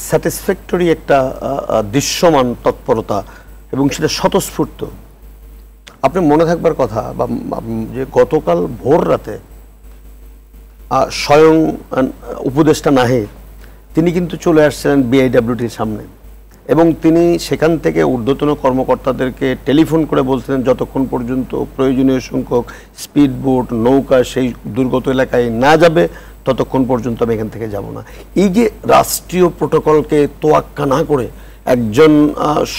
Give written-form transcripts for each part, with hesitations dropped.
Satisfactory একটা দৃশ্যমান তৎপরতা এবং সেটা স্বতঃস্ফূর্ত। আপনি মনে থাকবার কথা যে গতকাল ভোর রাতে স্বয়ং উপদেষ্টা নাহিদ তিনি কিন্তু চলে আসছিলেন বিআইডব্লিউটির সামনে এবং তিনি সেখান থেকে ঊর্ধ্বতন কর্মকর্তাদেরকে টেলিফোন করে বলছিলেন যতক্ষণ পর্যন্ত প্রয়োজনীয় সংখ্যক স্পিড বোট নৌকা সেই দুর্গত এলাকায় না যাবে ততক্ষণ পর্যন্ত আমি এখান থেকে যাব না। এই যে রাষ্ট্রীয় প্রোটোকলকে তোয়াক্কা না করে একজন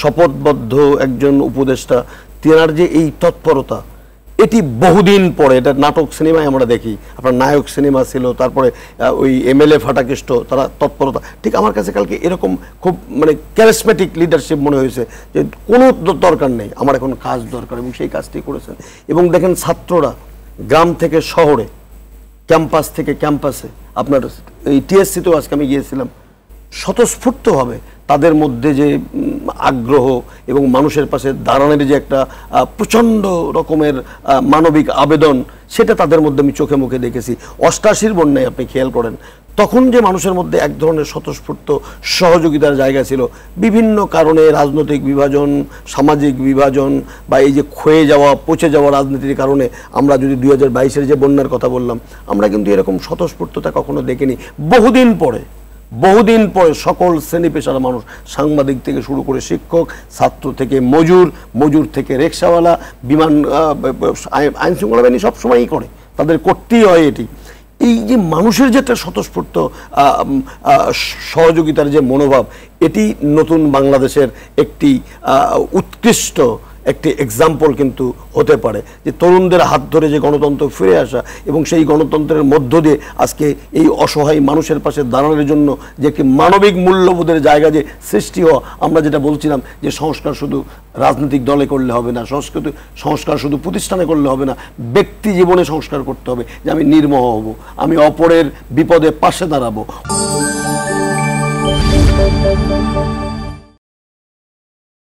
শপথবদ্ধ একজন উপদেষ্টা তেনার যে এই তৎপরতা, এটি বহুদিন পরে, এটা নাটক সিনেমায় আমরা দেখি, আপনার নায়ক সিনেমা ছিল, তারপরে ওই এমএলএ ফাটাকেষ্ট তারা তৎপরতা, ঠিক আমার কাছে কালকে এরকম খুব মানে ক্যারিসমেটিক লিডারশিপ মনে হয়েছে যে কোনো দরকার নেই, আমার এখন কাজ দরকার, এবং সেই কাজটি করেছেন। এবং দেখেন ছাত্ররা গ্রাম থেকে শহরে, ক্যাম্পাস থেকে ক্যাম্পাসে, আপনার এই টিএসসিতেও আজকে আমি গিয়েছিলাম, স্বতঃস্ফূর্তভাবে তাদের মধ্যে যে আগ্রহ এবং মানুষের পাশে দাঁড়ানোর যে একটা প্রচণ্ড রকমের মানবিক আবেদন, সেটা তাদের মধ্যে আমি চোখে মুখে দেখেছি। 88-র বন্যায় আপনি খেয়াল করেন তখন যে মানুষের মধ্যে এক ধরনের স্বতঃস্ফূর্ত সহযোগিতার জায়গা ছিল, বিভিন্ন কারণে রাজনৈতিক বিভাজন, সামাজিক বিভাজন বা এই যে ক্ষয়ে যাওয়া পচে যাওয়া রাজনীতির কারণে আমরা যদি 2022-এর যে বন্যার কথা বললাম, আমরা কিন্তু এরকম স্বতঃস্ফূর্ততা কখনো দেখিনি। বহুদিন পরে সকল শ্রেণী পেশার মানুষ, সাংবাদিক থেকে শুরু করে শিক্ষক, ছাত্র থেকে মজুর থেকে রিকশাওয়ালা, বিমান, আইন শৃঙ্খলা বাহিনী সবসময়ই করে, তাদের করতেই হয় এটি। এই যে মানুষের যে একটা স্বতঃস্ফূর্ত সহযোগিতার যে মনোভাব, এটি নতুন বাংলাদেশের একটি উৎকৃষ্ট একটি এক্সাম্পল কিন্তু হতে পারে, যে তরুণদের হাত ধরে যে গণতন্ত্র ফিরে আসা এবং সেই গণতন্ত্রের মধ্য দিয়ে আজকে এই অসহায় মানুষের পাশে দাঁড়ানোর জন্য যে একটি মানবিক মূল্যবোধের জায়গা যে সৃষ্টি হওয়া। আমরা যেটা বলছিলাম যে সংস্কার শুধু রাজনৈতিক দলে করলে হবে না, সংস্কার শুধু প্রতিষ্ঠানে করলে হবে না, ব্যক্তি জীবনে সংস্কার করতে হবে, যে আমি নির্মোহ হব, আমি অপরের বিপদে পাশে দাঁড়াবো।